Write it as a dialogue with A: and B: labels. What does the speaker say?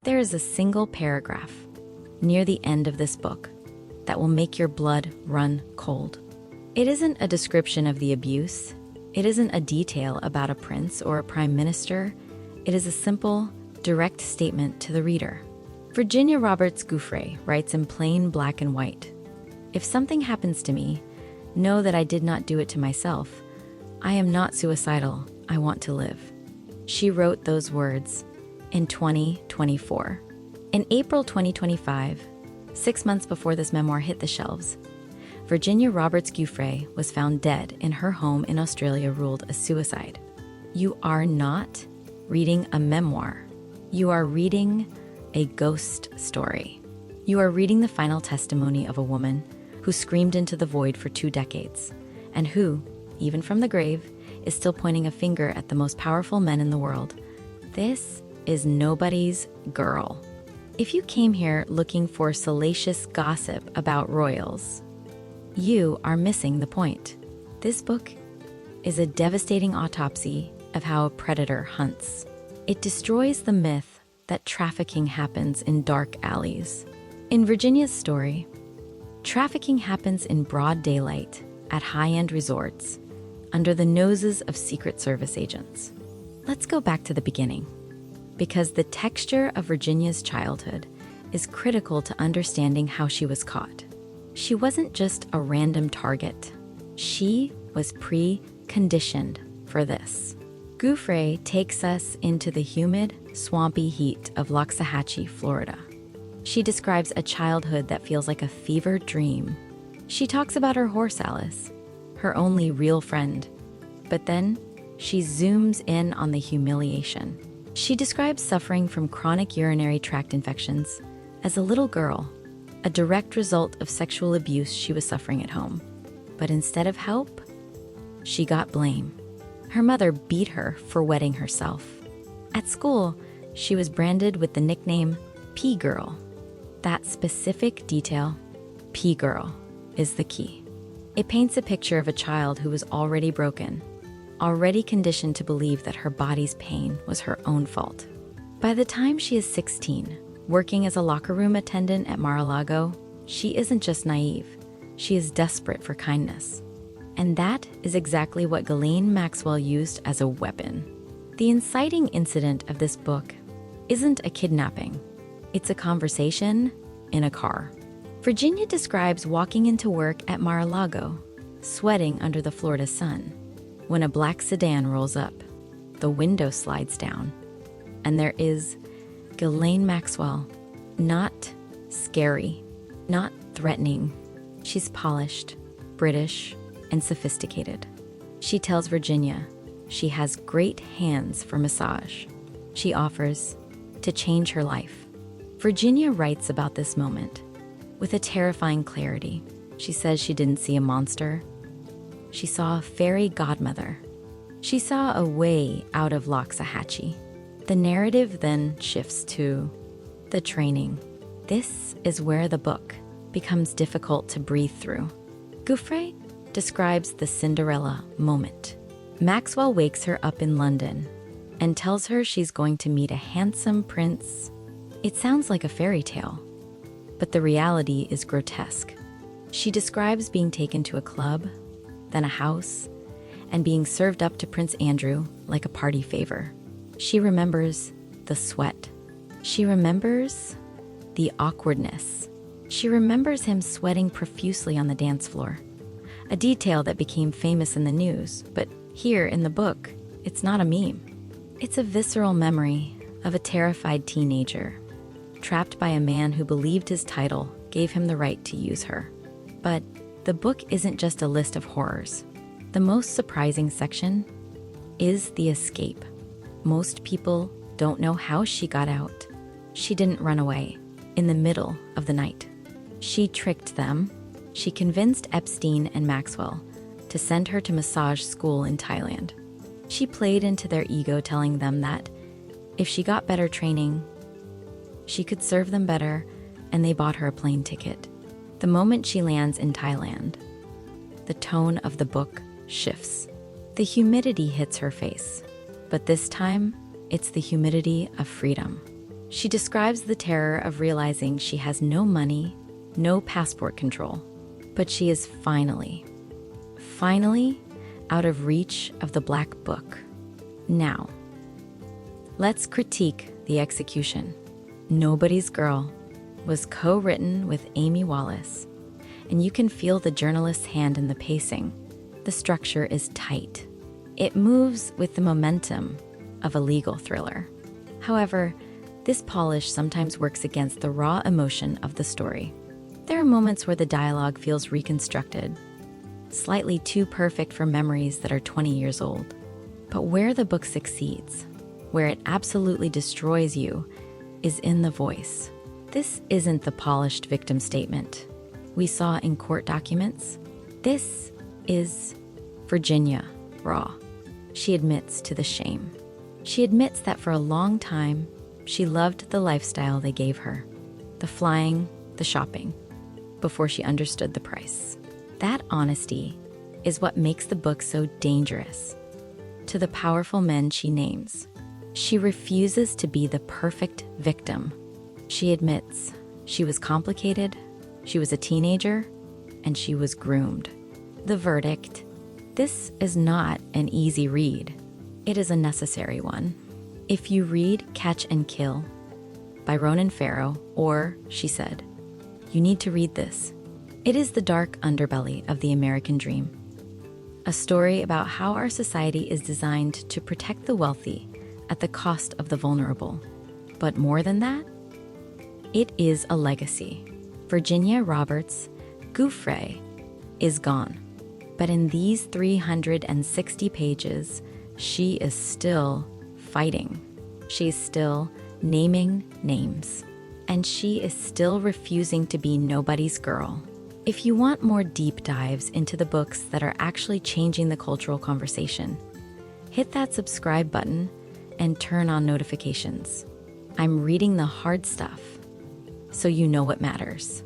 A: There is a single paragraph near the end of this book that will make your blood run cold. It isn't a description of the abuse. It isn't a detail about a prince or a prime minister. It is a simple, direct statement to the reader. Virginia Roberts Giuffre writes in plain black and white, "If something happens to me, know that I did not do it to myself. I am not suicidal. I want to live." She wrote those words in 2024. In April 2025, 6 months before this memoir hit the shelves, Virginia Roberts Giuffre was found dead in her home in Australia, ruled a suicide. You are not reading a memoir. You are reading a ghost story. You are reading the final testimony of a woman who screamed into the void for 2 decades, and who, even from the grave, is still pointing a finger at the most powerful men in the world. This is nobody's girl. If you came here looking for salacious gossip about royals, you are missing the point. This book is a devastating autopsy of how a predator hunts. It destroys the myth that trafficking happens in dark alleys. In Virginia's story, trafficking happens in broad daylight at high-end resorts under the noses of Secret Service agents. Let's go back to the beginning, because the texture of Virginia's childhood is critical to understanding how she was caught. She wasn't just a random target. She was pre-conditioned for this. Giuffre takes us into the humid, swampy heat of Loxahatchee, Florida. She describes a childhood that feels like a fevered dream. She talks about her horse, Alice, her only real friend. But then she zooms in on the humiliation. She describes suffering from chronic urinary tract infections as a little girl, a direct result of sexual abuse she was suffering at home. But instead of help, she got blame. Her mother beat her for wetting herself. At school, she was branded with the nickname Pea Girl. That specific detail, Pea Girl, is the key. It paints a picture of a child who was already broken, already conditioned to believe that her body's pain was her own fault. By the time she is 16, working as a locker room attendant at Mar-a-Lago, she isn't just naive, she is desperate for kindness. And that is exactly what Ghislaine Maxwell used as a weapon. The inciting incident of this book isn't a kidnapping, it's a conversation in a car. Virginia describes walking into work at Mar-a-Lago, sweating under the Florida sun, when a black sedan rolls up, the window slides down, and there is Ghislaine Maxwell, not scary, not threatening. She's polished, British, and sophisticated. She tells Virginia she has great hands for massage. She offers to change her life. Virginia writes about this moment with a terrifying clarity. She says she didn't see a monster. She saw a fairy godmother. She saw a way out of Loxahatchee. The narrative then shifts to the training. This is where the book becomes difficult to breathe through. Giuffre describes the Cinderella moment. Maxwell wakes her up in London and tells her she's going to meet a handsome prince. It sounds like a fairy tale, but the reality is grotesque. She describes being taken to a club, then a house, and being served up to Prince Andrew like a party favor. She remembers the sweat. She remembers the awkwardness. She remembers him sweating profusely on the dance floor, a detail that became famous in the news, but here in the book, it's not a meme. It's a visceral memory of a terrified teenager, trapped by a man who believed his title gave him the right to use her. But the book isn't just a list of horrors. The most surprising section is the escape. Most people don't know how she got out. She didn't run away in the middle of the night. She tricked them. She convinced Epstein and Maxwell to send her to massage school in Thailand. She played into their ego, telling them that if she got better training, she could serve them better, and they bought her a plane ticket. The moment she lands in Thailand, the tone of the book shifts. The humidity hits her face, but this time, it's the humidity of freedom. She describes the terror of realizing she has no money, no passport control, but she is finally out of reach of the Black Book. Now, let's critique the execution. Nobody's Girl was co-written with Amy Wallace, and you can feel the journalist's hand in the pacing. The structure is tight. It moves with the momentum of a legal thriller. However, this polish sometimes works against the raw emotion of the story. There are moments where the dialogue feels reconstructed, slightly too perfect for memories that are 20 years old. But where the book succeeds, where it absolutely destroys you, is in the voice. This isn't the polished victim statement we saw in court documents. This is Virginia raw. She admits to the shame. She admits that for a long time, she loved the lifestyle they gave her, the flying, the shopping, before she understood the price. That honesty is what makes the book so dangerous. To the powerful men she names, she refuses to be the perfect victim. She admits she was complicated, she was a teenager, and she was groomed. The verdict: this is not an easy read. It is a necessary one. If you read Catch and Kill by Ronan Farrow, or She Said, you need to read this. It is the dark underbelly of the American dream. A story about how our society is designed to protect the wealthy at the cost of the vulnerable. But more than that, it is a legacy. Virginia Roberts Giuffre is gone. But in these 360 pages, she is still fighting. She's still naming names. And she is still refusing to be nobody's girl. If you want more deep dives into the books that are actually changing the cultural conversation, hit that subscribe button and turn on notifications. I'm reading the hard stuff, so you know what matters.